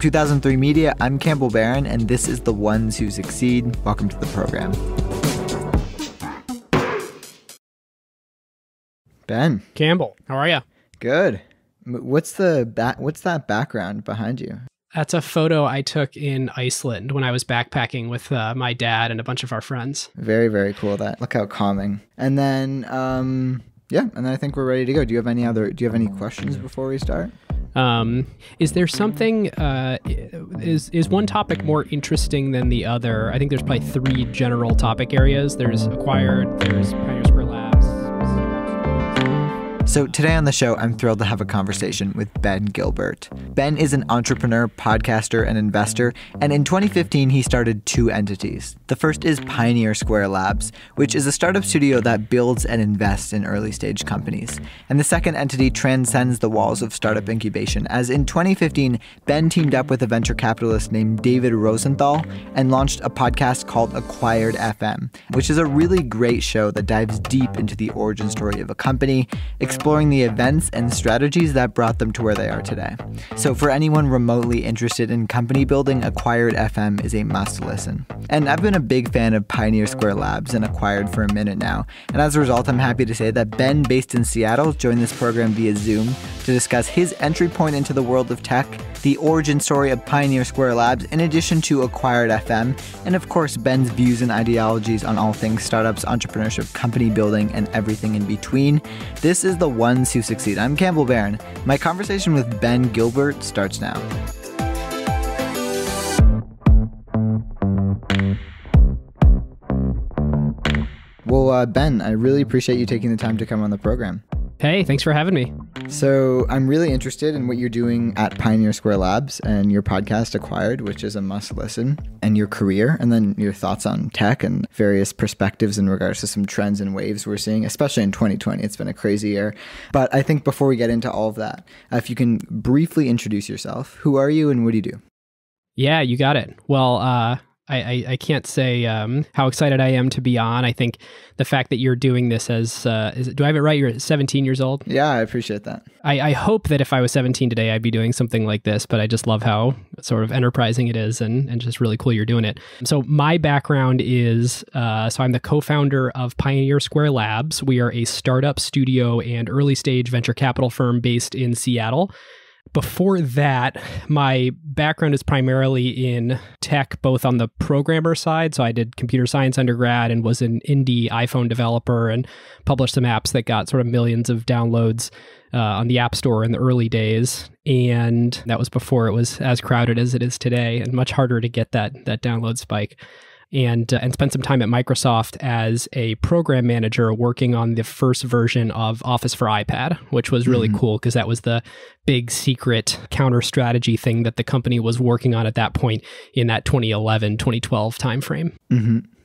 From 2003 Media, I'm Campbell Barron, and this is The Ones Who Succeed. Welcome to the program. Ben. Campbell, how are you? Good. What's that background behind you? That's a photo I took in Iceland when I was backpacking with my dad and a bunch of our friends. Very, very cool. Look how calming. And then, and then I think we're ready to go. Do you have any questions before we start? Is there something, is one topic more interesting than the other? I think there's probably three general topic areas. There's acquired, there's Pioneer Square Labs. So today on the show, I'm thrilled to have a conversation with Ben Gilbert. Ben is an entrepreneur, podcaster, and investor, and in 2015, he started two entities. The first is Pioneer Square Labs, which is a startup studio that builds and invests in early-stage companies. And the second entity transcends the walls of startup incubation, as in 2015, Ben teamed up with a venture capitalist named David Rosenthall and launched a podcast called Acquired FM, which is a really great show that dives deep into the origin story of a company, exploring the events and strategies that brought them to where they are today. So for anyone remotely interested in company building, Acquired FM is a must listen. And I've been a big fan of Pioneer Square Labs and Acquired for a minute now. And as a result, I'm happy to say that Ben, based in Seattle, joined this program via Zoom to discuss his entry point into the world of tech, the origin story of Pioneer Square Labs, in addition to Acquired FM, and of course, Ben's views and ideologies on all things startups, entrepreneurship, company building, and everything in between. This is The Ones Who Succeed. I'm Campbell Barron. My conversation with Ben Gilbert starts now. Well, Ben, I really appreciate you taking the time to come on the program. Hey, thanks for having me. So I'm really interested in what you're doing at Pioneer Square Labs and your podcast Acquired, which is a must listen, and your career, and then your thoughts on tech and various perspectives in regards to some trends and waves we're seeing, especially in 2020. It's been a crazy year. But I think before we get into all of that, if you can briefly introduce yourself, who are you and what do you do? Yeah, you got it. Well, I can't say how excited I am to be on. I think the fact that you're doing this as, do I have it right? You're 17 years old? Yeah, I appreciate that. I hope that if I was 17 today, I'd be doing something like this, but I just love how sort of enterprising it is and just really cool you're doing it. So my background is, so I'm the co-founder of Pioneer Square Labs. We are a startup studio and early stage venture capital firm based in Seattle. Before that, my background is primarily in tech, both on the programmer side. So I did computer science undergrad and was an indie iPhone developer and published some apps that got sort of millions of downloads on the App Store in the early days. And that was before it was as crowded as it is today and much harder to get that download spike. And spent some time at Microsoft as a program manager working on the first version of Office for iPad, which was really cool because that was the big secret counter strategy thing that the company was working on at that point in that 2011, 2012 timeframe.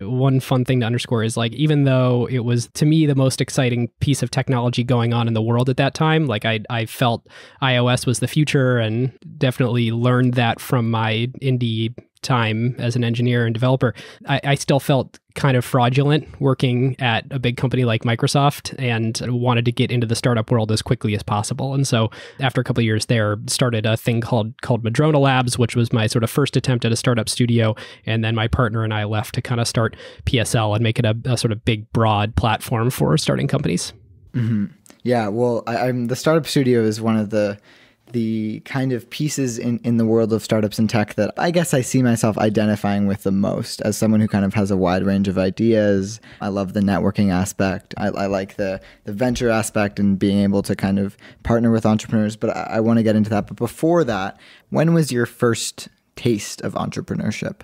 One fun thing to underscore is like, even though it was to me the most exciting piece of technology going on in the world at that time, like I felt iOS was the future and definitely learned that from my indie time as an engineer and developer. I still felt kind of fraudulent working at a big company like Microsoft and wanted to get into the startup world as quickly as possible. And so after a couple of years there, started a thing called Madrona Labs, which was my sort of first attempt at a startup studio. And then my partner and I left to kind of start PSL and make it a sort of big, broad platform for starting companies. Yeah, well, I'm the startup studio is one of the kind of pieces in the world of startups and tech that I guess I see myself identifying with the most as someone who kind of has a wide range of ideas. I love the networking aspect. I like the venture aspect and being able to kind of partner with entrepreneurs, but I want to get into that. But before that, when was your first taste of entrepreneurship?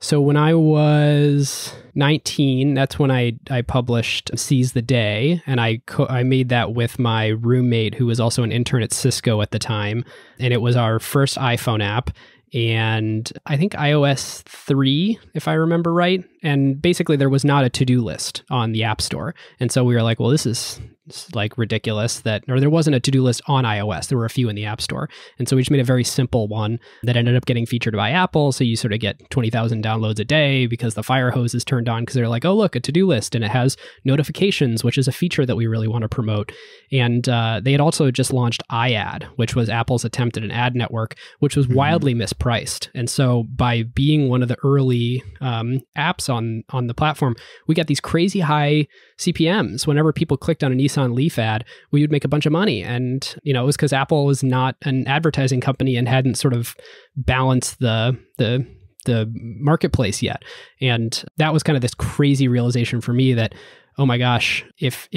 So when I was 19, that's when I published Seize the Day, and I made that with my roommate who was also an intern at Cisco at the time, and it was our first iPhone app, and I think iOS 3, if I remember right. And basically there was not a to-do list on the App Store. And so we were like, well, this is like ridiculous or there wasn't a to-do list on iOS. There were a few in the App Store. And so we just made a very simple one that ended up getting featured by Apple. So you sort of get 20,000 downloads a day because the fire hose is turned on because they're like, oh, look, a to-do list. And it has notifications, which is a feature that we really want to promote. And they had also just launched iAd, which was Apple's attempt at an ad network, which was wildly mispriced. And so by being one of the early apps on the platform, we got these crazy high CPMs. Whenever people clicked on a Nissan Leaf ad, we would make a bunch of money. And, it was because Apple was not an advertising company and hadn't sort of balanced the marketplace yet. And that was kind of this crazy realization for me that, oh my gosh, if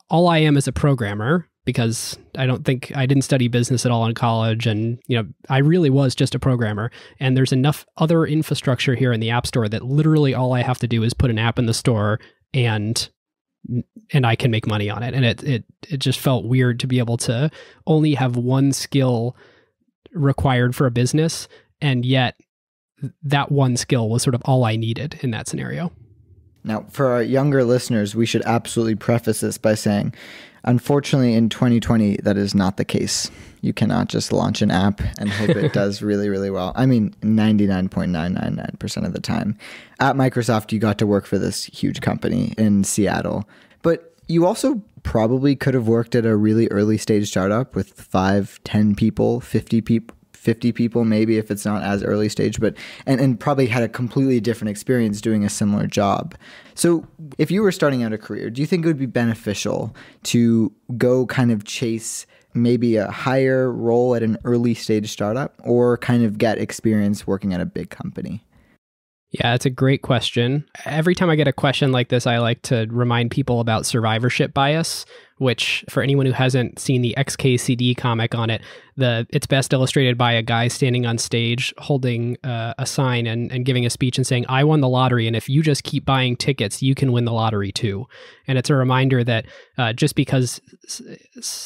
all I am is a programmer, because I didn't study business at all in college. And, I really was just a programmer. And there's enough other infrastructure here in the App Store that literally all I have to do is put an app in the store and I can make money on it. And it just felt weird to be able to only have one skill required for a business. And yet that one skill was sort of all I needed in that scenario. Now, for our younger listeners, we should absolutely preface this by saying, unfortunately, in 2020, that is not the case. You cannot just launch an app and hope it does really, really well. I mean, 99.999% of the time. At Microsoft, you got to work for this huge company in Seattle. But you also probably could have worked at a really early stage startup with 5, 10 people, 50 people maybe if it's not as early stage, but and probably had a completely different experience doing a similar job. So if you were starting out a career, do you think it would be beneficial to go kind of chase maybe a higher role at an early stage startup or kind of get experience working at a big company? Yeah, it's a great question. Every time I get a question like this, I like to remind people about survivorship bias, which for anyone who hasn't seen the XKCD comic on it, it's best illustrated by a guy standing on stage holding a sign and giving a speech and saying, I won the lottery, and if you just keep buying tickets, you can win the lottery too. And it's a reminder that just because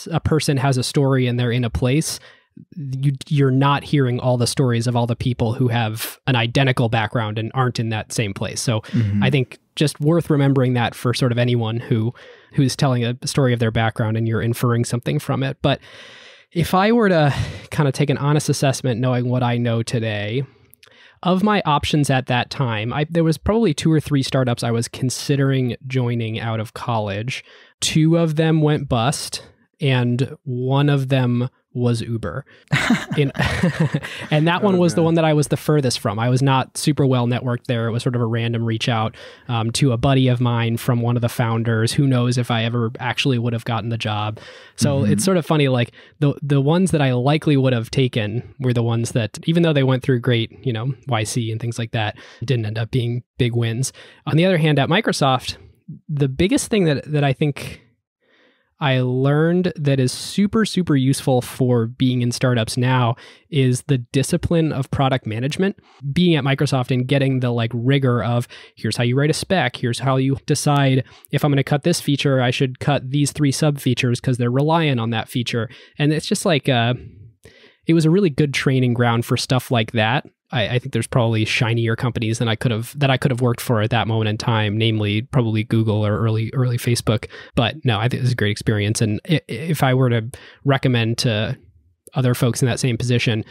a person has a story and they're in a place, you're not hearing all the stories of all the people who have an identical background and aren't in that same place. So I think just worth remembering that for sort of anyone who's telling a story of their background and you're inferring something from it. But if I were to kind of take an honest assessment, knowing what I know today, of my options at that time, there was probably 2 or 3 startups I was considering joining out of college. 2 of them went bust, and one of them was Uber. And that one was the one that I was the furthest from. I was not super well networked there. It was sort of a random reach out to a buddy of mine from one of the founders. Who knows if I ever actually would have gotten the job. So it's sort of funny, like the ones that I likely would have taken were the ones that, even though they went through great, YC and things like that, didn't end up being big wins. On the other hand, at Microsoft, the biggest thing that I think I learned that is super, super useful for being in startups now is the discipline of product management. Being at Microsoft and getting the rigor of, here's how you write a spec, here's how you decide if I'm going to cut this feature, I should cut these 3 sub features because they're reliant on that feature. And it's just it was a really good training ground for stuff like that. I think there's probably shinier companies than I could have worked for at that moment in time, namely probably Google or early Facebook. But no, I think this is a great experience. And if I were to recommend to other folks in that same position,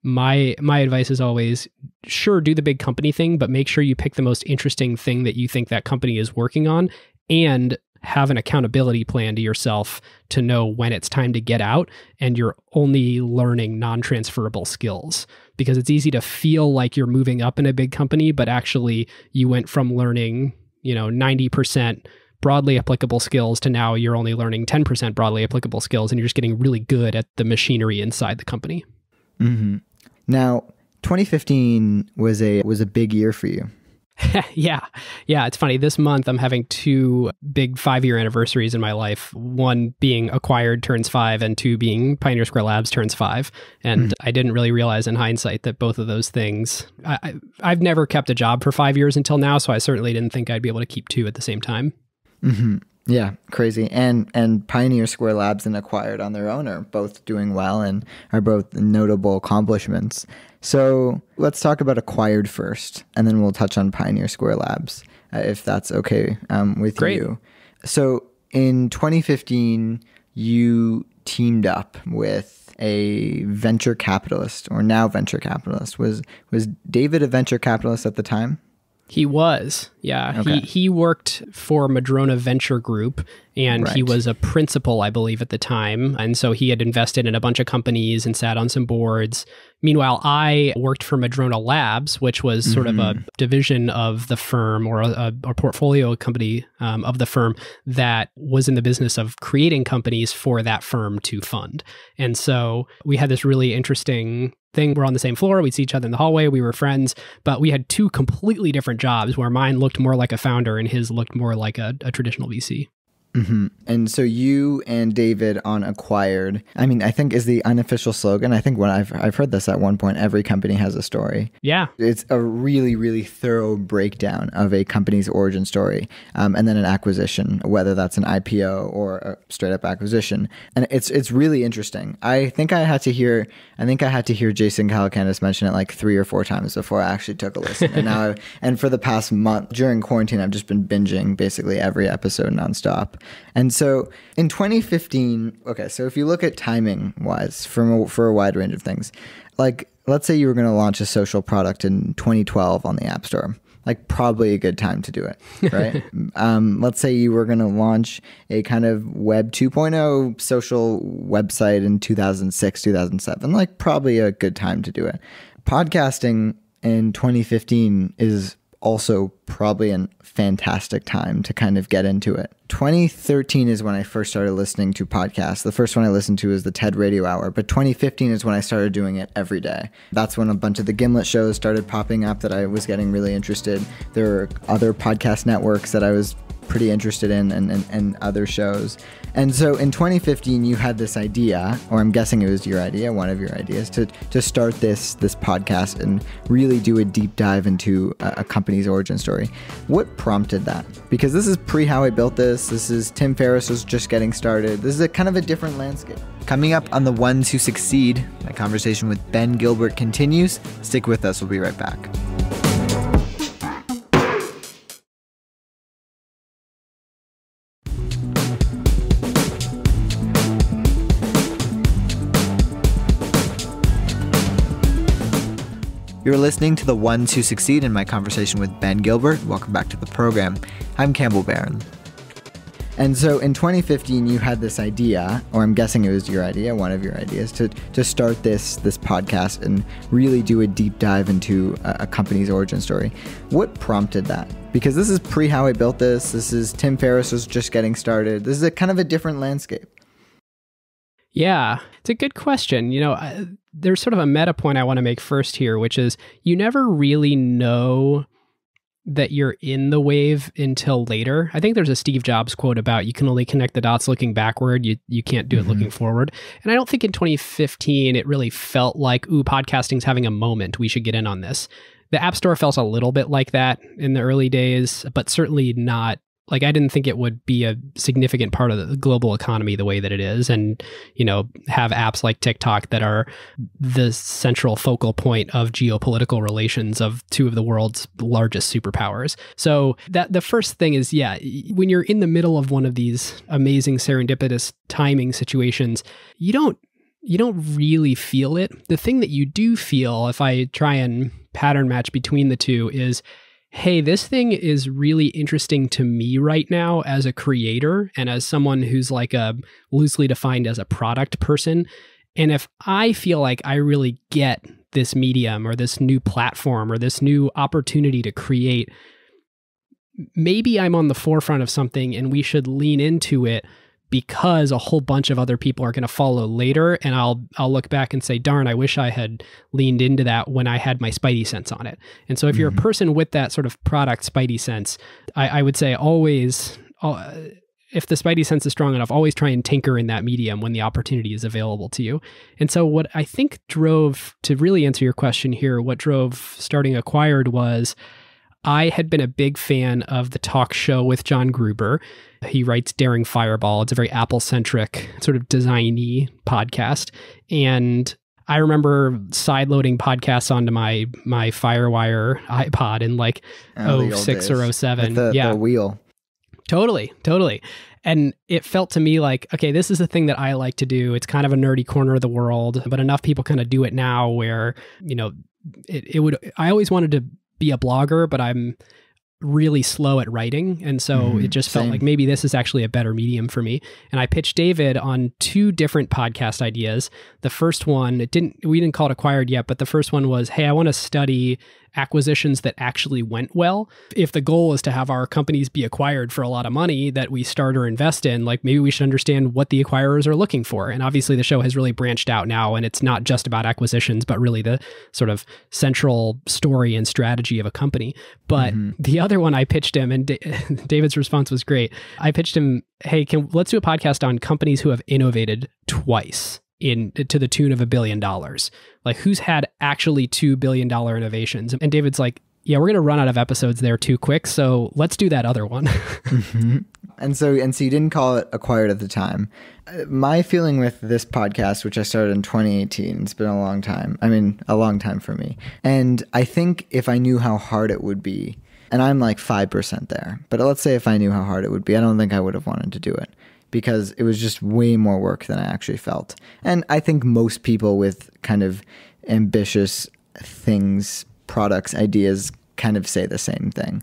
my advice is always, sure, do the big company thing, but make sure you pick the most interesting thing that you think that company is working on, and have an accountability plan to yourself to know when it's time to get out and you're only learning non-transferable skills. Because it's easy to feel like you're moving up in a big company, but actually you went from learning, 90% broadly applicable skills to now you're only learning 10% broadly applicable skills, and you're just getting really good at the machinery inside the company. Mm-hmm. Now, 2015 was a big year for you. Yeah. It's funny. This month, I'm having 2 big 5-year anniversaries in my life. One being Acquired turns 5, and 2 being Pioneer Square Labs turns 5. And I didn't really realize in hindsight that both of those things, I've never kept a job for 5 years until now, so I certainly didn't think I'd be able to keep 2 at the same time. Mm-hmm. Yeah, crazy. And Pioneer Square Labs and Acquired on their own are both doing well and are both notable accomplishments. So let's talk about Acquired first, and then we'll touch on Pioneer Square Labs, if that's okay with Great. you. So in 2015, you teamed up with a venture capitalist, or now venture capitalist. Was David a venture capitalist at the time? He was, yeah. Okay. He worked for Madrona Venture Group, and he Right. was a principal, I believe, at the time. And so he had invested in a bunch of companies and sat on some boards. Meanwhile, I worked for Madrona Labs, which was sort of a division of the firm, or a portfolio company of the firm that was in the business of creating companies for that firm to fund. And so we had this really interesting thing. We're on the same floor. We'd see each other in the hallway. We were friends, but we had two completely different jobs, where mine looked more like a founder and his looked more like a traditional VC. Mm-hmm. And so you and David on Acquired, I mean, I think is the unofficial slogan. I think when I've heard this at one point, every company has a story. Yeah. It's a really, really thorough breakdown of a company's origin story, and then an acquisition, whether that's an IPO or a straight up acquisition. And it's really interesting. I think I had to hear Jason Calacanis mention it like 3 or 4 times before I actually took a listen. And for the past month during quarantine, I've just been binging basically every episode nonstop. And so in 2015, okay, so if you look at timing wise for a wide range of things, like let's say you were going to launch a social product in 2012 on the App Store, like probably a good time to do it, right? Let's say you were going to launch a kind of Web 2.0 social website in 2006, 2007, like probably a good time to do it. Podcasting in 2015 is also probably a fantastic time to kind of get into it. 2013 is when I first started listening to podcasts. The first one I listened to was the TED Radio Hour, but 2015 is when I started doing it every day. That's when a bunch of the Gimlet shows started popping up that I was getting really interested. There were other podcast networks that I was pretty interested in, and other shows. And so in 2015, you had this idea, or I'm guessing it was your idea, one of your ideas, to start this podcast and really do a deep dive into a company's origin story. What prompted that? Because this is pre-How I Built This. This is Tim Ferriss was just getting started. This is a kind of a different landscape. Coming up on The Ones Who Succeed, my conversation with Ben Gilbert continues. Stick with us. We'll be right back. You're listening to The Ones Who Succeed in my conversation with Ben Gilbert. Welcome back to the program. I'm Campbell Barron. And so in 2015, you had this idea, or I'm guessing it was your idea, one of your ideas, to start this podcast and really do a deep dive into a company's origin story. What prompted that? Because this is pre-How I Built This. This is Tim Ferriss was just getting started. This is a kind of a different landscape. Yeah, it's a good question. There's sort of a meta point I want to make first here, which is you never really know that you're in the wave until later. I think there's a Steve Jobs quote about you can only connect the dots looking backward. You can't do it looking forward. And I don't think in 2015 it really felt like, podcasting's having a moment. We should get in on this. The App Store felt a little bit like that in the early days, but certainly not. Like, I didn't think it would be a significant part of the global economy the way that it is, and, have apps like TikTok that are the central focal point of geopolitical relations of two of the world's largest superpowers. So that the first thing is, when you're in the middle of one of these amazing serendipitous timing situations, you don't really feel it. The thing that you do feel, if I try and pattern match between the two, is, hey, this thing is really interesting to me right now as a creator and as someone who's like a loosely defined as a product person. And if I feel like I really get this medium or this new platform or this new opportunity to create, maybe I'm on the forefront of something and we should lean into it, because a whole bunch of other people are going to follow later, and I'll look back and say, darn, I wish I had leaned into that when I had my spidey sense on it. And so if you're a person with that sort of product spidey sense, I would say always, if the spidey sense is strong enough, always try and tinker in that medium when the opportunity is available to you. And so what I think drove, to really answer your question here, what drove starting Acquired was, I had been a big fan of the talk show with John Gruber. He writes Daring Fireball. It's a very Apple-centric sort of designy podcast. And I remember sideloading podcasts onto my Firewire iPod in like 06 or 07. With the wheel. Totally. And it felt to me like, okay, this is a thing that I like to do. It's kind of a nerdy corner of the world, but enough people kind of do it now where, I always wanted to be a blogger, but I'm really slow at writing. And so it just felt like maybe this is actually a better medium for me. And I pitched David on 2 different podcast ideas. The first one, we didn't call it Acquired yet, but the first one was, hey, I want to study acquisitions that actually went well. If the goal is to have our companies be acquired for a lot of money that we start or invest in, like maybe we should understand what the acquirers are looking for. And obviously the show has really branched out now, and it's not just about acquisitions, but really the sort of central story and strategy of a company. But the other one I pitched him, and David's response was great. I pitched him, hey, let's do a podcast on companies who have innovated twice to the tune of $1 billion. Like, who's had actually $2 billion innovations? And David's like, yeah, we're going to run out of episodes there too quick, so let's do that other one. And so you didn't call it Acquired at the time. My feeling with this podcast, which I started in 2018, it's been a long time. I mean, a long time for me. And I think if I knew how hard it would be, and I'm like 5% there, but let's say if I knew how hard it would be, I don't think I would have wanted to do it, because it was just way more work than I actually felt. And I think most people with kind of ambitious things, products, ideas kind of say the same thing.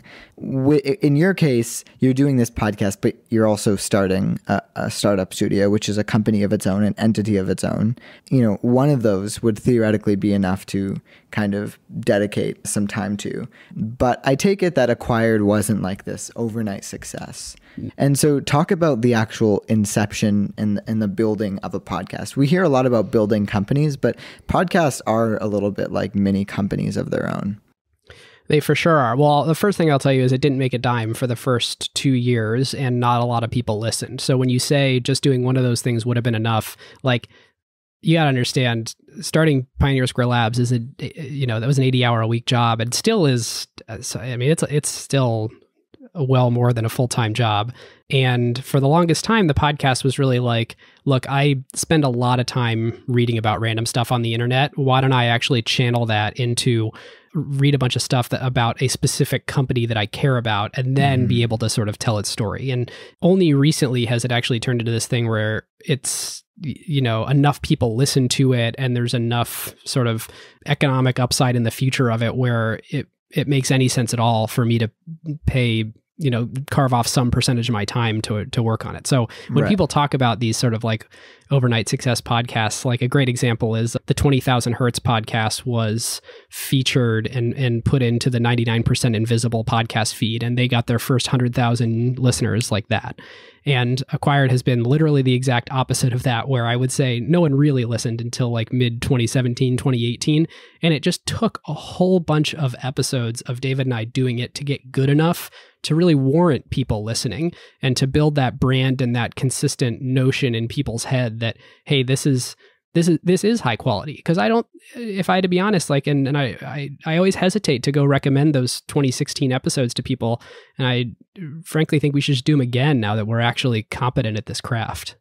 In your case, you're doing this podcast, but you're also starting a startup studio, which is a company of its own, an entity of its own. One of those would theoretically be enough to kind of dedicate some time to. But I take it that Acquired wasn't like this overnight success. And so talk about the actual inception and the building of a podcast. We hear a lot about building companies, but podcasts are a little bit like mini companies of their own. They for sure are. Well, the first thing I'll tell you is it didn't make a dime for the first 2 years, and not a lot of people listened. So when you say just doing one of those things would have been enough, like, you got to understand, starting Pioneer Square Labs is that was an 80-hour-a-week job, and still is. I mean, it's still well more than a full-time job. And for the longest time, the podcast was really like, look, I spend a lot of time reading about random stuff on the internet. Why don't I actually channel that into read a bunch of stuff about a specific company that I care about, and then be able to sort of tell its story. And only recently has it actually turned into this thing where it's, enough people listen to it, and there's enough sort of economic upside in the future of it where it makes any sense at all for me to pay, carve off some percentage of my time to work on it. So when people talk about these sort of like overnight success podcasts, like a great example is the 20,000 Hertz podcast was featured and put into the 99% Invisible podcast feed, and they got their first 100,000 listeners like that. And Acquired has been literally the exact opposite of that, where I would say no one really listened until like mid 2017, 2018. And it just took a whole bunch of episodes of David and I doing it to get good enough to really warrant people listening, and to build that brand and that consistent notion in people's head that, hey, this is high quality. Because if I had to be honest, like, and I always hesitate to go recommend those 2016 episodes to people. And I frankly think we should just do them again now that we're actually competent at this craft.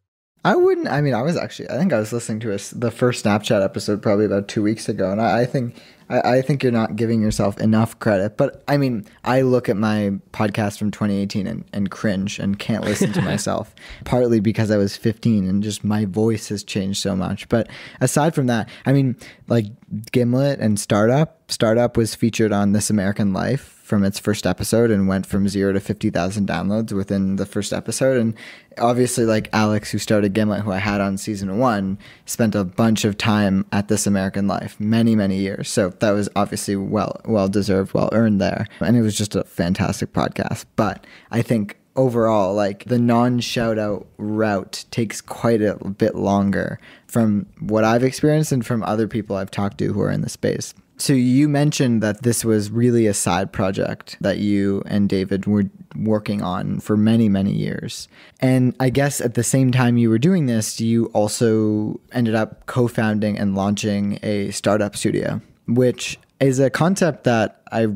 I wouldn't. I mean, I think I was listening to the first Snapchat episode probably about 2 weeks ago, and I think you're not giving yourself enough credit. But I mean, I look at my podcast from 2018 and cringe and can't listen to myself, partly because I was 15 and just my voice has changed so much. But aside from that, I mean, like Gimlet and Startup was featured on This American Life from its first episode and went from 0 to 50,000 downloads within the first episode. And obviously, like Alex, who started Gimlet, who I had on season 1, spent a bunch of time at This American Life, many, many years. So that was obviously well deserved, well earned there. And it was just a fantastic podcast. But I think overall, like, the non-shout out route takes quite a bit longer from what I've experienced and from other people I've talked to who are in the space. So you mentioned that this was really a side project that you and David were working on for many, many years. And I guess at the same time you were doing this, you also ended up co-founding and launching a startup studio, which is a concept that I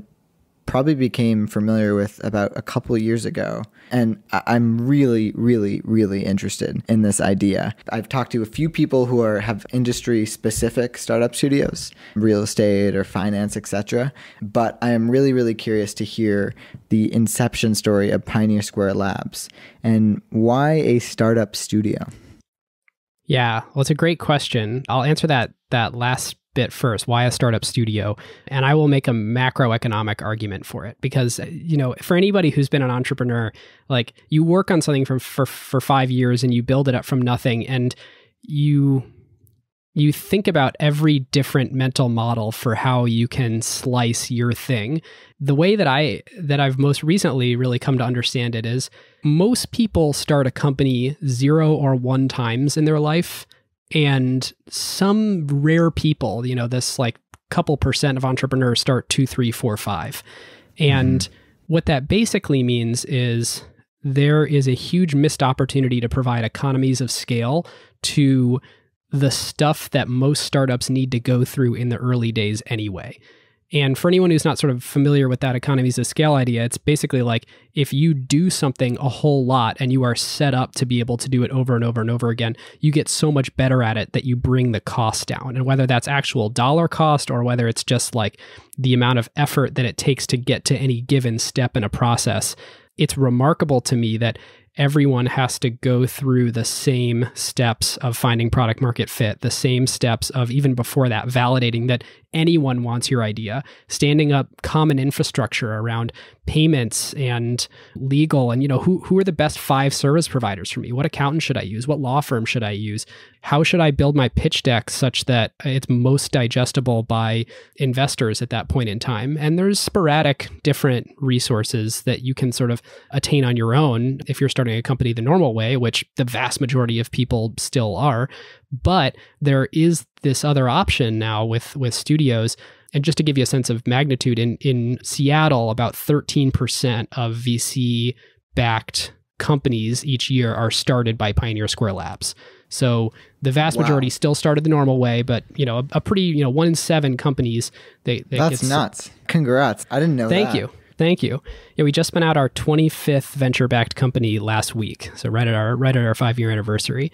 probably became familiar with about a couple of years ago. And I'm really, really, really interested in this idea. I've talked to a few people who have industry-specific startup studios, real estate or finance, etc. But I am really, really curious to hear the inception story of Pioneer Square Labs and why a startup studio. Yeah, well, it's a great question. I'll answer that last bit first. Why a startup studio? And I will make a macroeconomic argument for it because, for anybody who's been an entrepreneur, like you work on something for 5 years and you build it up from nothing, and you think about every different mental model for how you can slice your thing. The way that I've most recently really come to understand it is most people start a company 0 or 1 times in their life. And some rare people, this like couple percent of entrepreneurs start 2, 3, 4, 5. And what that basically means is there is a huge missed opportunity to provide economies of scale to the stuff that most startups need to go through in the early days anyway. And for anyone who's not sort of familiar with that economies of scale idea, it's basically like if you do something a whole lot and you are set up to be able to do it over and over and over again, you get so much better at it that you bring the cost down. And whether that's actual dollar cost or whether it's just like the amount of effort that it takes to get to any given step in a process, it's remarkable to me that everyone has to go through the same steps of finding product market fit, the same steps of even before that, validating that anyone wants your idea, standing up common infrastructure around payments and legal, and who are the best 5 service providers for me? What accountant should I use? What law firm should I use? How should I build my pitch deck such that it's most digestible by investors at that point in time? And there's sporadic different resources that you can sort of attain on your own if you're starting a company the normal way, which the vast majority of people still are. But there is this other option now with studios. And just to give you a sense of magnitude, in Seattle, about 13% of VC-backed companies each year are started by Pioneer Square Labs. So the vast majority still started the normal way, but a pretty 1 in 7 companies. That's nuts. Congrats! I didn't know that. Thank you. Yeah, we just spun out our 25th venture-backed company last week, so right at our 5-year anniversary.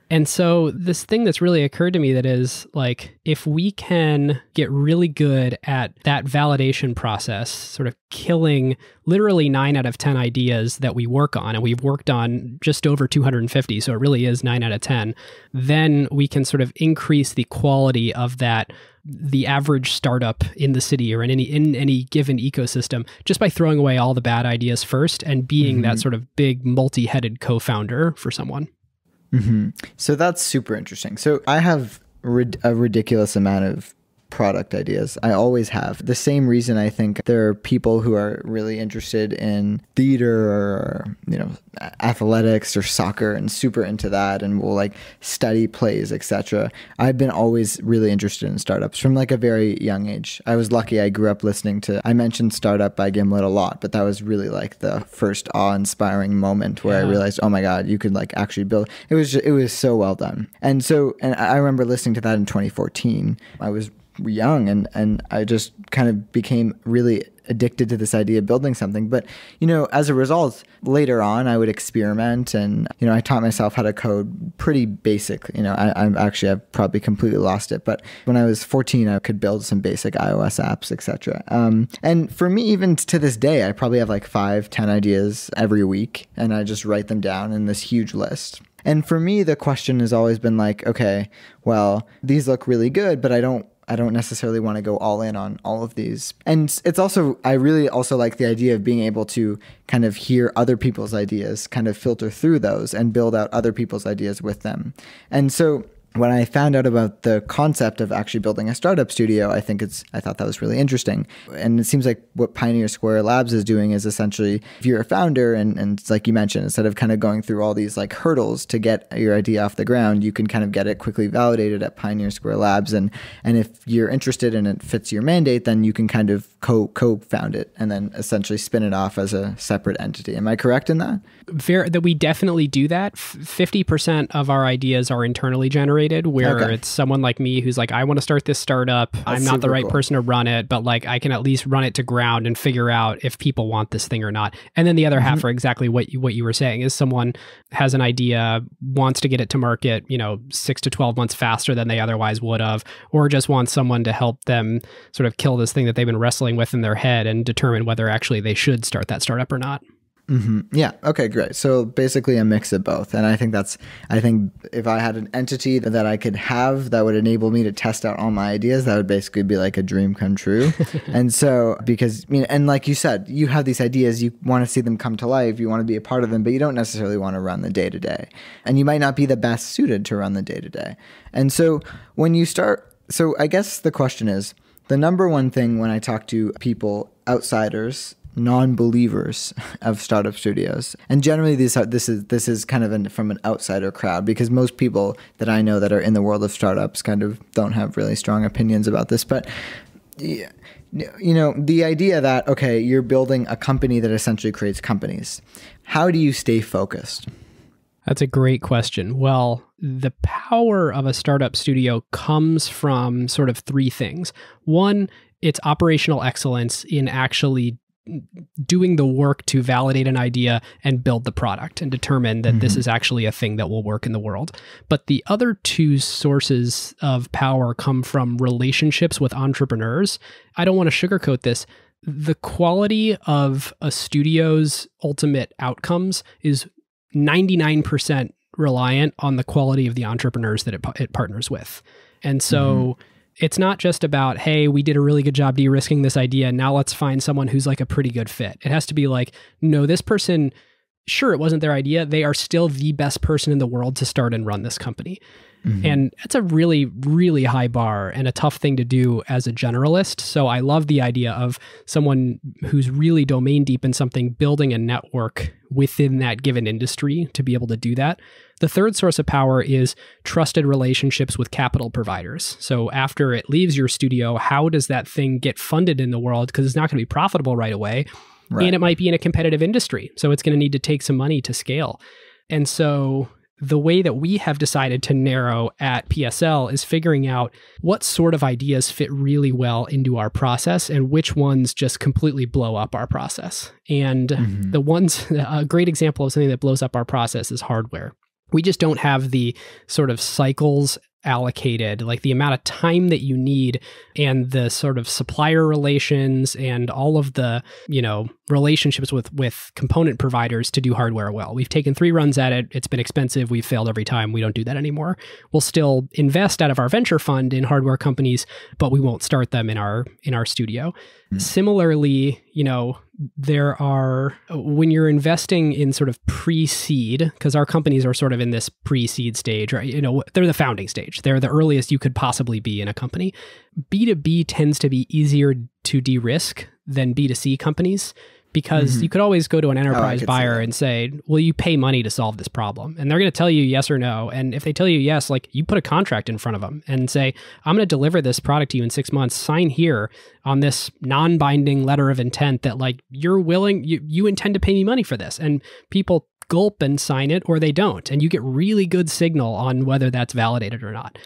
And so this thing that's really occurred to me that is like, if we can get really good at that validation process, sort of killing literally 9 out of 10 ideas that we work on, and we've worked on just over 250, so it really is 9 out of 10, then we can sort of increase the quality of the average startup in the city or in any given ecosystem just by throwing away all the bad ideas first and being that sort of big multi-headed co-founder for someone. So that's super interesting. So I have a ridiculous amount of product ideas. I always have. The same reason I think there are people who are really interested in theater or, athletics or soccer and super into that and will like study plays, etc. I've been always really interested in startups from like a very young age. I was lucky I grew up listening to, I mentioned Startup by Gimlet a lot, but that was really like the first awe-inspiring moment where I realized, oh my God, you could like actually build. It was so well done. And I remember listening to that in 2014. I was young and I just kind of became really addicted to this idea of building something. But, as a result, later on, I would experiment and, I taught myself how to code pretty basic. I've probably completely lost it. But when I was 14, I could build some basic iOS apps, etc. And for me, even to this day, I probably have like 5-10 ideas every week and I just write them down in this huge list. And for me, the question has always been like, okay, well, these look really good, but I don't necessarily want to go all in on all of these. And it's also, I really also like the idea of being able to kind of hear other people's ideas, kind of filter through those and build out other people's ideas with them. And so when I found out about the concept of actually building a startup studio, I thought that was really interesting. And it seems like what Pioneer Square Labs is doing is essentially, if you're a founder and it's like you mentioned, instead of kind of going through all these like hurdles to get your idea off the ground, you can kind of get it quickly validated at Pioneer Square Labs. And if you're interested and it fits your mandate, then you can kind of co-found it and then essentially spin it off as a separate entity. Am I correct in that? That we definitely do that. 50% of our ideas are internally generated, where it's someone like me who's like, I want to start this startup. I'm not the right person to run it, but like I can at least run it to ground and figure out if people want this thing or not. And then the other half are exactly what you were saying, is someone has an idea, wants to get it to market, 6 to 12 months faster than they otherwise would have, or just wants someone to help them sort of kill this thing that they've been wrestling with in their head and determine whether actually they should start that startup or not. Yeah. Okay, great. So basically a mix of both. And I think if I had an entity that I could have that would enable me to test out all my ideas, that would basically be like a dream come true. And so, because, and like you said, you have these ideas, you want to see them come to life, you want to be a part of them, but you don't necessarily want to run the day to day. And you might not be the best suited to run the day to day. And so when you start, so I guess the question is, the number one thing when I talk to people, outsiders, non-believers of startup studios, and generally this is kind of from an outsider crowd, because most people that I know that are in the world of startups kind of don't have really strong opinions about this. But the idea that, okay, you're building a company that essentially creates companies. How do you stay focused? That's a great question. Well, the power of a startup studio comes from sort of three things. One, it's operational excellence in actually doing the work to validate an idea and build the product and determine that this is actually a thing that will work in the world. But the other two sources of power come from relationships with entrepreneurs. I don't want to sugarcoat this. The quality of a studio's ultimate outcomes is 99% reliant on the quality of the entrepreneurs that it partners with. And so it's not just about, hey, we did a really good job de-risking this idea, now let's find someone who's like a pretty good fit. It has to be like, no, this person, sure, it wasn't their idea, they are still the best person in the world to start and run this company. And that's a really, really high bar and a tough thing to do as a generalist. So I love the idea of someone who's really domain deep in something, building a network within that given industry to be able to do that. The third source of power is trusted relationships with capital providers. So after it leaves your studio, how does that thing get funded in the world? Because it's not going to be profitable right away. And it might be in a competitive industry. So it's going to need to take some money to scale. And so the way that we have decided to narrow at PSL is figuring out what sort of ideas fit really well into our process and which ones just completely blow up our process. And a great example of something that blows up our process is hardware. We just don't have the sort of cycles allocated, like the amount of time that you need and the sort of supplier relations and all of the, relationships with component providers to do hardware well. We've taken 3 runs at it. It's been expensive. We've failed every time. We don't do that anymore. We'll still invest out of our venture fund in hardware companies, but we won't start them in our studio. Similarly, there are, when you're investing in sort of pre-seed, because our companies are sort of in this pre-seed stage, right? They're the founding stage. They're the earliest you could possibly be in a company. B2B tends to be easier to de-risk than B2C companies, because you could always go to an enterprise buyer and say, will you pay money to solve this problem? And they're going to tell you yes or no. And if they tell you yes, like, you put a contract in front of them and say, I'm going to deliver this product to you in 6 months, sign here on this non-binding letter of intent that like you're willing, you intend to pay me money for this. And people gulp and sign it, or they don't. And you get really good signal on whether that's validated or not.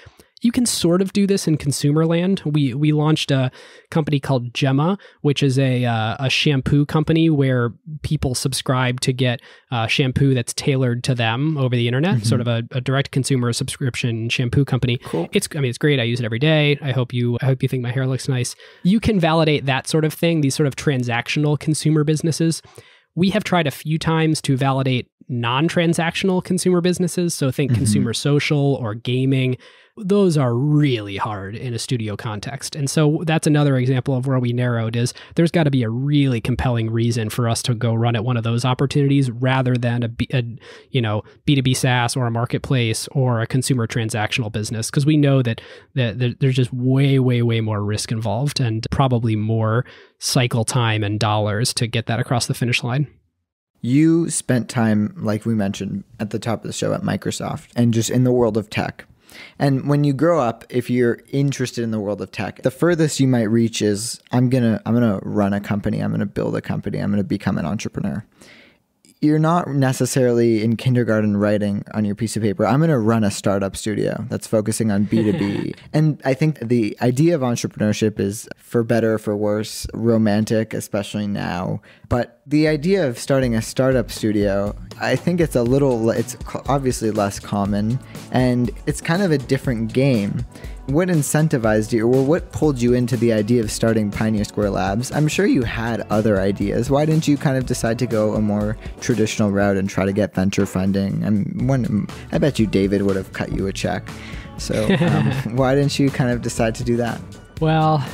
You can sort of do this in consumer land. We launched a company called Gemma, which is a shampoo company where people subscribe to get shampoo that's tailored to them over the internet, sort of a direct consumer subscription shampoo company. Cool. It's great. I use it every day. I hope you think my hair looks nice. You can validate that sort of thing, these sort of transactional consumer businesses. We have tried a few times to validate non-transactional consumer businesses. So think consumer social or gaming. Those are really hard in a studio context. And so that's another example of where we narrowed is there's got to be a really compelling reason for us to go run at one of those opportunities rather than a B2B SaaS or a marketplace or a consumer transactional business, because we know that there's just way, way, way more risk involved and probably more cycle time and dollars to get that across the finish line. You spent time, like we mentioned at the top of the show, at Microsoft and just in the world of tech. And when you grow up, if you're interested in the world of tech, the furthest you might reach is I'm gonna run a company, I'm gonna build a company, I'm gonna become an entrepreneur. You're not necessarily in kindergarten writing on your piece of paper, I'm going to run a startup studio that's focusing on B2B. And I think the idea of entrepreneurship is, for better or for worse, romantic, especially now. But the idea of starting a startup studio, I think it's obviously less common, and it's kind of a different game. What incentivized you, or what pulled you into the idea of starting Pioneer Square Labs? I'm sure you had other ideas. Why didn't you kind of decide to go a more traditional route and try to get venture funding? I bet you David would have cut you a check. So why didn't you kind of decide to do that? Well,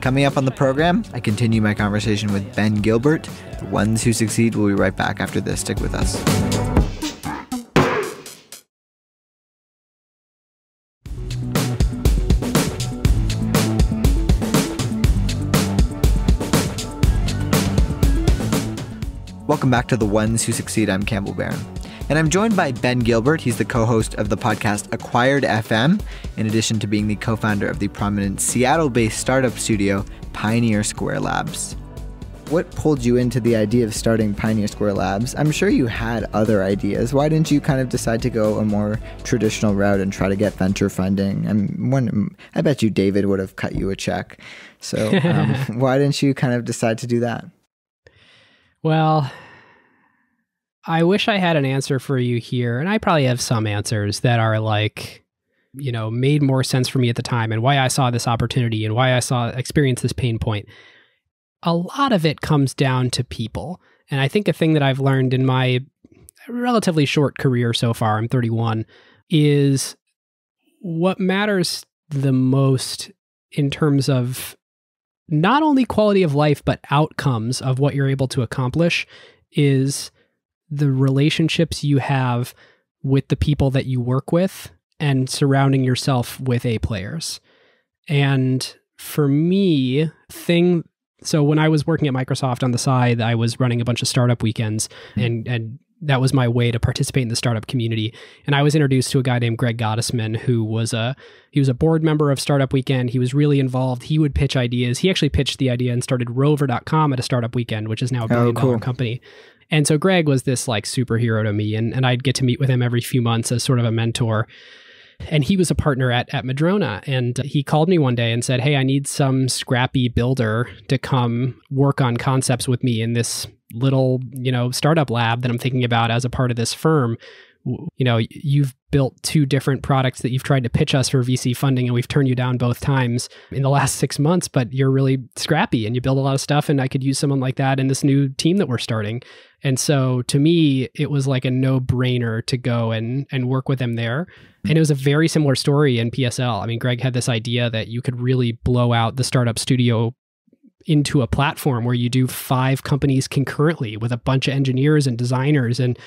coming up on the program, I continue my conversation with Ben Gilbert. The Ones Who Succeed. We'll be right back after this. Stick with us. Welcome back to The Ones Who Succeed. I'm Campbell Barron. And I'm joined by Ben Gilbert. He's the co-host of the podcast Acquired FM, in addition to being the co-founder of the prominent Seattle-based startup studio, Pioneer Square Labs. What pulled you into the idea of starting Pioneer Square Labs? I'm sure you had other ideas. Why didn't you kind of decide to go a more traditional route and try to get venture funding? I bet you David would have cut you a check. So why didn't you kind of decide to do that? Well, I wish I had an answer for you here, and I probably have some answers that are made more sense for me at the time, and why I saw this opportunity and why I experienced this pain point. A lot of it comes down to people. And I think a thing that I've learned in my relatively short career so far, I'm 31, is what matters the most in terms of not only quality of life, but outcomes of what you're able to accomplish is the relationships you have with the people that you work with and surrounding yourself with A players. And for me, so when I was working at Microsoft on the side, I was running a bunch of startup weekends, and that was my way to participate in the startup community. And I was introduced to a guy named Greg Gottesman, who was a board member of Startup Weekend. He was really involved. He would pitch ideas. He actually pitched the idea and started Rover.com at a startup weekend, which is now a billion-dollar company. And so Greg was this superhero to me, and I'd get to meet with him every few months as sort of a mentor. And he was a partner at Madrona, and he called me one day and said, "Hey, I need some scrappy builder to come work on concepts with me in this little, startup lab that I'm thinking about as a part of this firm. You've built 2 different products that you've tried to pitch us for VC funding, and we've turned you down both times in the last 6 months, but you're really scrappy and you build a lot of stuff, and I could use someone like that in this new team that we're starting." And so to me, it was like a no-brainer to go and work with him there. And it was a very similar story in PSL. I mean, Greg had this idea that you could really blow out the startup studio into a platform where you do 5 companies concurrently with a bunch of engineers and designers. And,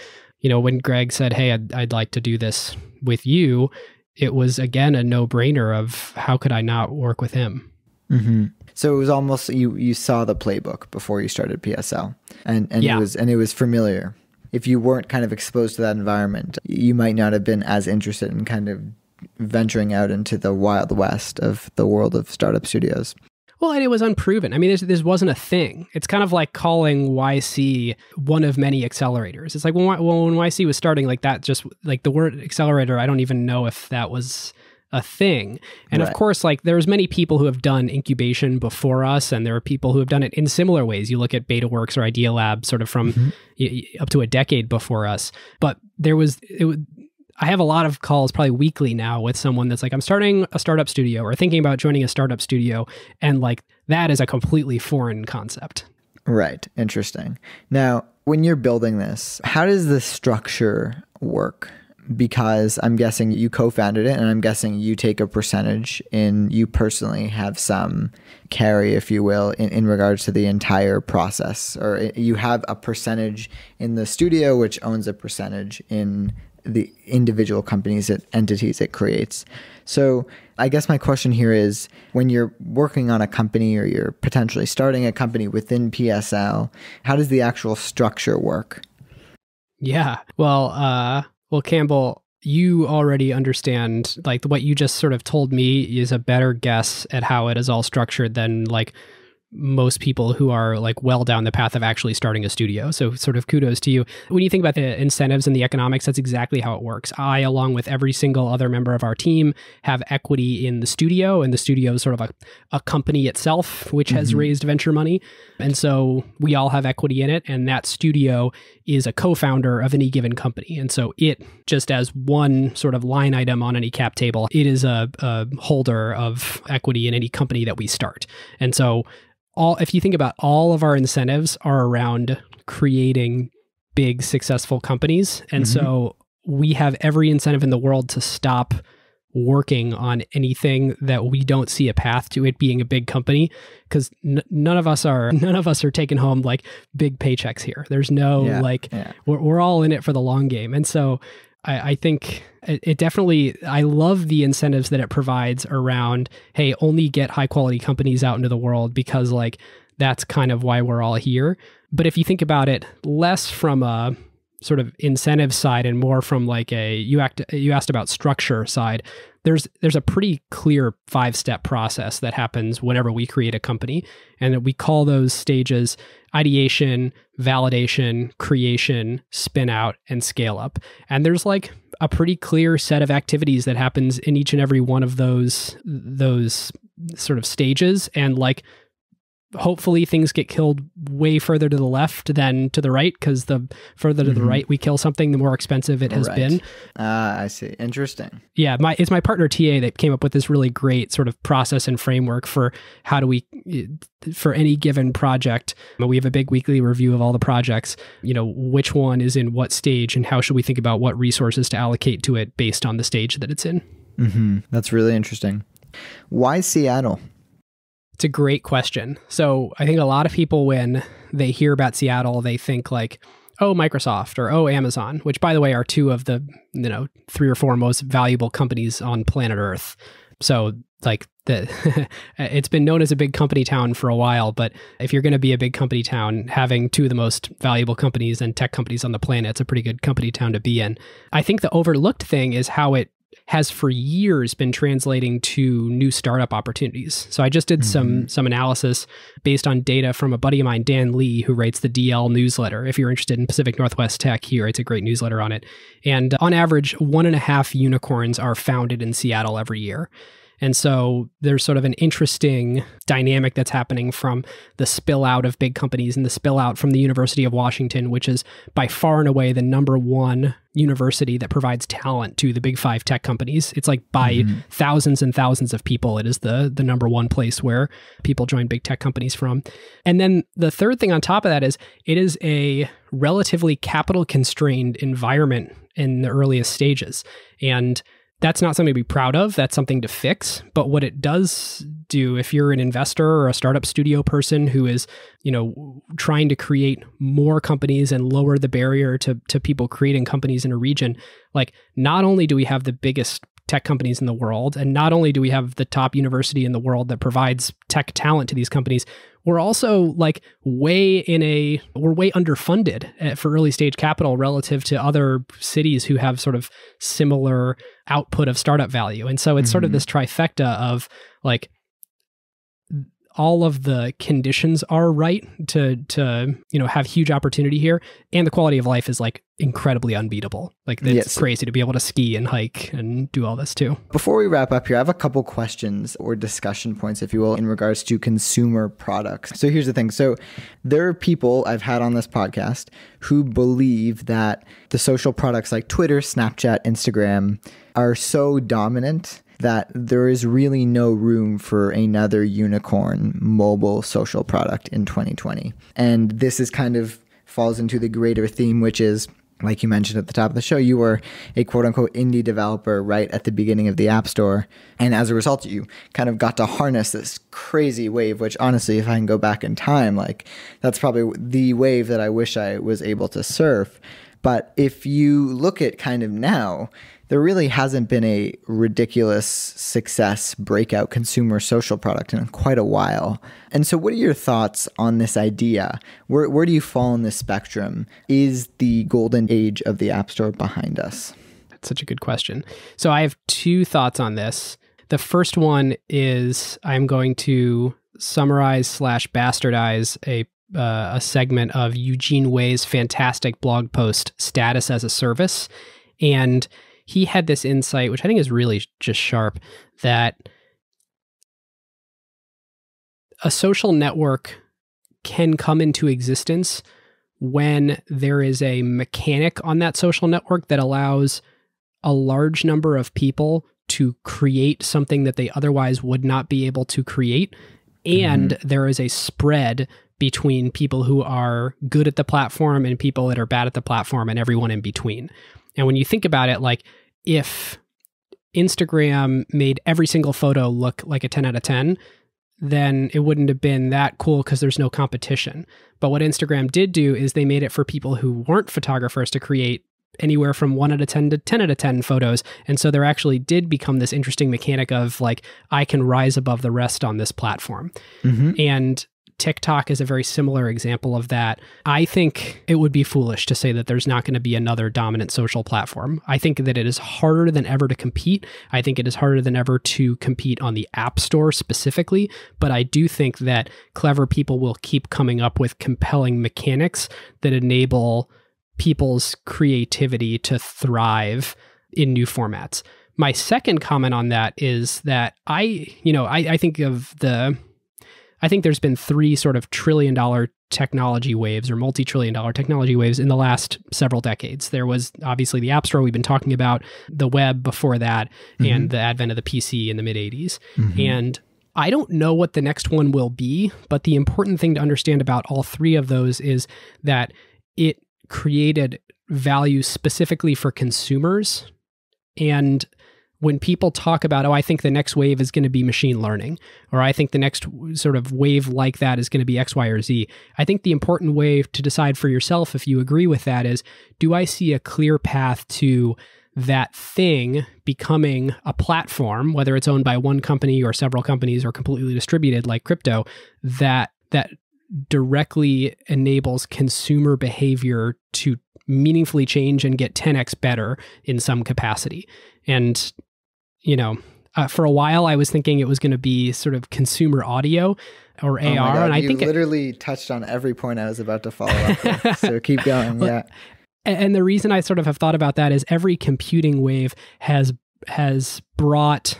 when Greg said, "Hey, I'd like to do this with you," it was, again, a no-brainer of how could I not work with him? Mm-hmm. So it was almost, you saw the playbook before you started PSL, and yeah. it was familiar. If you weren't kind of exposed to that environment, you might not have been as interested in kind of venturing out into the wild west of the world of startup studios. Well, and it was unproven. I mean, this wasn't a thing. It's kind of like calling YC one of many accelerators. It's like when YC was starting, like that, just like the word accelerator, I don't even know if that was a thing. And right. Of course, there's many people who have done incubation before us, and there are people who have done it in similar ways. You look at BetaWorks or Idealab sort of from up to a decade before us. But I have a lot of calls probably weekly now with someone that's like, I'm starting a startup studio or thinking about joining a startup studio. And that is a completely foreign concept. Right. Interesting. Now, when you're building this, how does the structure work? Because I'm guessing you co-founded it, and I'm guessing you take a percentage you personally have some carry, if you will, in regards to the entire process, or you have a percentage in the studio, which owns a percentage in the individual companies entities it creates. So I guess my question here is, when you're working on a company or you're potentially starting a company within PSL, how does the actual structure work? Yeah. Well, Campbell, you already understand, like what you just sort of told me is a better guess at how it is all structured than like most people who are like well down the path of actually starting a studio. So sort of kudos to you. When you think about the incentives and the economics, that's exactly how it works. I, along with every single other member of our team, have equity in the studio, and the studio is sort of a company itself, which has raised venture money. And so we all have equity in it, and that studio is a co-founder of any given company. And so it, just as one sort of line item on any cap table, it is a holder of equity in any company that we start. And so if you think about all of our incentives are around creating big, successful companies. And so we have every incentive in the world to stop working on anything that we don't see a path to it being a big company, because none of us are taking home like big paychecks here. There's no we're all in it for the long game. And so I think it definitely, I love the incentives that it provides around, hey, only get high quality companies out into the world, because like that's kind of why we're all here. But if you think about it less from a sort of incentive side and more from like you asked about structure side, there's a pretty clear 5-step process that happens whenever we create a company. And we call those stages ideation, validation, creation, spin out, and scale up. And there's like a pretty clear set of activities that happens in each and every one of those sort of stages. And like, hopefully things get killed way further to the left than to the right, because the further to the right we kill something, the more expensive it has been. I see. Interesting. Yeah, it's my partner TA that came up with this really great sort of process and framework for how do we, for any given project, we have a big weekly review of all the projects, which one is in what stage and how should we think about what resources to allocate to it based on the stage that it's in. That's really interesting. Why Seattle? It's a great question. So I think a lot of people, when they hear about Seattle, they think like, oh, Microsoft or oh, Amazon, which by the way are two of the 3 or 4 most valuable companies on planet Earth. So like it's been known as a big company town for a while, but if you're going to be a big company town, having 2 of the most valuable companies and tech companies on the planet, it's a pretty good company town to be in. I think the overlooked thing is how it has for years been translating to new startup opportunities. So I just did some analysis based on data from a buddy of mine, Dan Lee, who writes the DL newsletter. If you're interested in Pacific Northwest tech, he writes a great newsletter on it. And on average, 1.5 unicorns are founded in Seattle every year. And so there's sort of an interesting dynamic that's happening from the spill out of big companies and the spill out from the University of Washington, which is by far and away the #1 university that provides talent to the big 5 tech companies. It's like by thousands and thousands of people, it is the #1 place where people join big tech companies from. And then the third thing on top of that is it is a relatively capital constrained environment in the earliest stages. And that's not something to be proud of. That's something to fix. But what it does do, if you're an investor or a startup studio person who is, trying to create more companies and lower the barrier to people creating companies in a region, like not only do we have the biggest tech companies in the world, and not only do we have the top university in the world that provides tech talent to these companies, we're also like way underfunded for early stage capital relative to other cities who have sort of similar output of startup value. And so it's sort of this trifecta of like all of the conditions are right to have huge opportunity here, and the quality of life is like incredibly unbeatable. Like it's crazy to be able to ski and hike and do all this too. Before we wrap up here, I have a couple questions or discussion points, if you will, in regards to consumer products. So here's the thing. So there are people I've had on this podcast who believe that the social products like Twitter, Snapchat, Instagram are so dominant that there is really no room for another unicorn mobile social product in 2020. And this is kind of falls into the greater theme, which is, like you mentioned at the top of the show, you were a quote unquote indie developer right at the beginning of the App Store. And as a result, you kind of got to harness this crazy wave, which honestly, if I can go back in time, like that's probably the wave that I wish I was able to surf. But if you look at kind of now, there really hasn't been a ridiculous success breakout consumer social product in quite a while. And so what are your thoughts on this idea? Where do you fall in this spectrum? Is the golden age of the App Store behind us? That's such a good question. So I have two thoughts on this. The first one is I'm going to summarize / bastardize a segment of Eugene Wei's fantastic blog post, Status as a Service. And he had this insight, which I think is really just sharp, that a social network can come into existence when there is a mechanic on that social network that allows a large number of people to create something that they otherwise would not be able to create. And there is a spread between people who are good at the platform and people that are bad at the platform and everyone in between. And when you think about it, like if Instagram made every single photo look like a 10 out of 10, then it wouldn't have been that cool because there's no competition. But what Instagram did do is they made it for people who weren't photographers to create anywhere from 1 out of 10 to 10 out of 10 photos. And so there actually did become this interesting mechanic of like, I can rise above the rest on this platform. And TikTok is a very similar example of that. I think it would be foolish to say that there's not going to be another dominant social platform. I think that it is harder than ever to compete. I think it is harder than ever to compete on the App Store specifically. But I do think that clever people will keep coming up with compelling mechanics that enable people's creativity to thrive in new formats. My second comment on that is that I think there's been 3 sort of trillion-dollar technology waves or multi-trillion-dollar technology waves in the last several decades. There was obviously the App Store we've been talking about, the web before that, and the advent of the PC in the mid-'80s. And I don't know what the next one will be, but the important thing to understand about all 3 of those is that it created value specifically for consumers. And when people talk about, oh, I think the next wave is going to be machine learning, or I think the next sort of wave like that is going to be X, Y, or Z, I think the important way to decide for yourself if you agree with that is, do I see a clear path to that thing becoming a platform, whether it's owned by one company or several companies or completely distributed like crypto, that directly enables consumer behavior to meaningfully change and get 10x better in some capacity. And, for a while I was thinking it was going to be sort of consumer audio or AR. God, and I think literally touched on every point I was about to follow up with. So keep going. Yeah. And the reason I sort of have thought about that is every computing wave has brought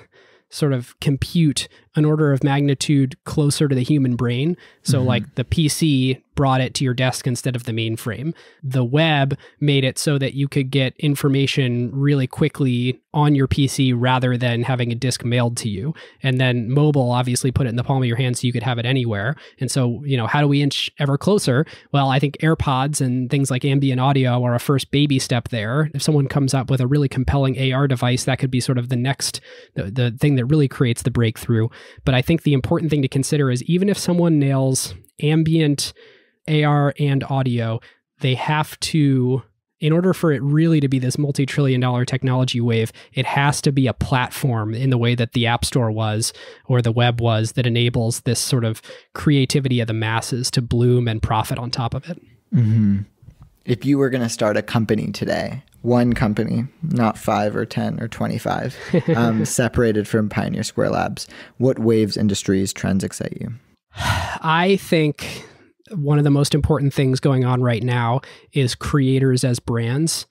sort of compute an order of magnitude closer to the human brain. So like the PC brought it to your desk instead of the mainframe. The web made it so that you could get information really quickly on your PC rather than having a disk mailed to you. And then mobile obviously put it in the palm of your hand so you could have it anywhere. And so, how do we inch ever closer? Well, I think AirPods and things like ambient audio are a first baby step there. If someone comes up with a really compelling AR device, that could be sort of the next, the thing that really creates the breakthrough. But I think the important thing to consider is even if someone nails ambient AR and audio, they have to, in order for it really to be this multi-trillion-dollar technology wave, it has to be a platform in the way that the App Store was or the web was that enables this sort of creativity of the masses to bloom and profit on top of it. If you were going to start a company today, one company, not 5 or 10 or 25, separated from Pioneer Square Labs, what waves, industries, trends excite you? I think one of the most important things going on right now is creators as brands.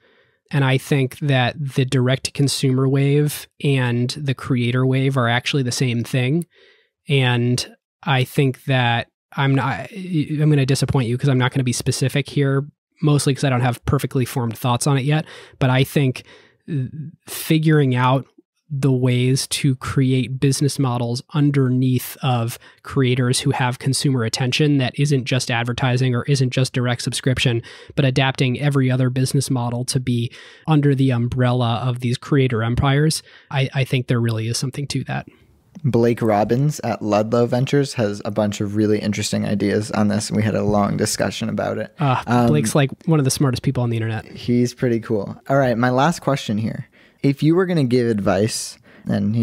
And I think that the direct-to-consumer wave and the creator wave are actually the same thing. And I think that I'm going to disappoint you because I'm not going to be specific here, mostly because I don't have perfectly formed thoughts on it yet. But I think figuring out the ways to create business models underneath of creators who have consumer attention that isn't just advertising or isn't just direct subscription, but adapting every other business model to be under the umbrella of these creator empires, I think there really is something to that. Blake Robbins at Ludlow Ventures has a bunch of really interesting ideas on this, and we had a long discussion about it. Blake's like one of the smartest people on the internet. He's pretty cool. All right, my last question here. If you were going to give advice, and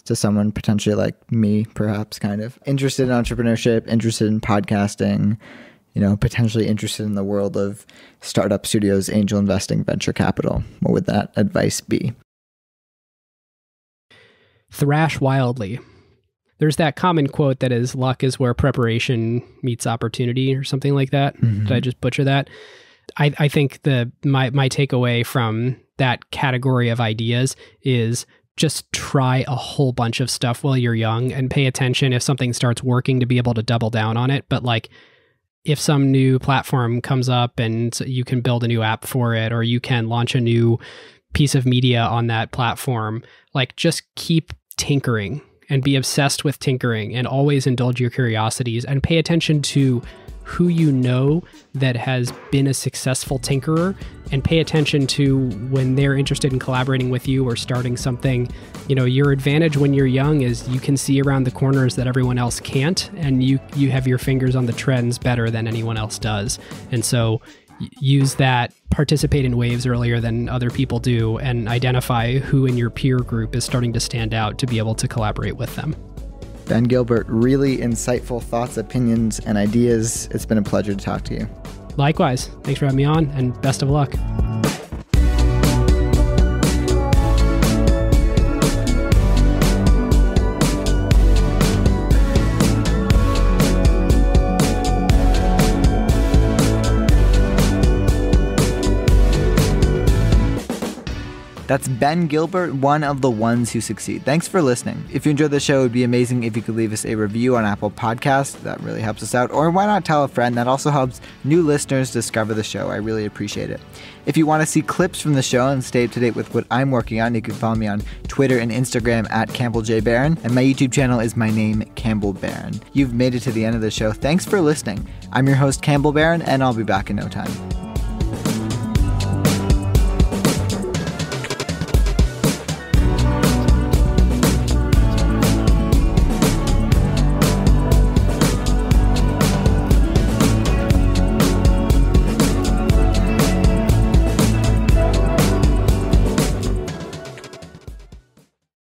to someone potentially like me, perhaps kind of interested in entrepreneurship, interested in podcasting, potentially interested in the world of startup studios, angel investing, venture capital, what would that advice be? Thrash wildly. There's that common quote that is, luck is where preparation meets opportunity, or something like that. Mm-hmm. Did I just butcher that? I think my takeaway from that category of ideas is just try a whole bunch of stuff while you're young and pay attention if something starts working to be able to double down on it. But like, if some new platform comes up and you can build a new app for it, or you can launch a new piece of media on that platform, like, just keep tinkering and be obsessed with tinkering and always indulge your curiosities and pay attention to who you know that has been a successful tinkerer, and pay attention to when they're interested in collaborating with you or starting something. Your advantage when you're young is you can see around the corners that everyone else can't, and you have your fingers on the trends better than anyone else does. And so use that, participate in waves earlier than other people do, and identify who in your peer group is starting to stand out to be able to collaborate with them. Ben Gilbert, really insightful thoughts, opinions, and ideas. It's been a pleasure to talk to you. Likewise. Thanks for having me on, and best of luck. That's Ben Gilbert, one of the ones who succeed. Thanks for listening. If you enjoyed the show, it would be amazing if you could leave us a review on Apple Podcasts. That really helps us out. Or why not tell a friend? That also helps new listeners discover the show. I really appreciate it. If you want to see clips from the show and stay up to date with what I'm working on, you can follow me on Twitter and Instagram at Campbell J. Barron. And my YouTube channel is my name, Campbell Barron. You've made it to the end of the show. Thanks for listening. I'm your host, Campbell Barron, and I'll be back in no time.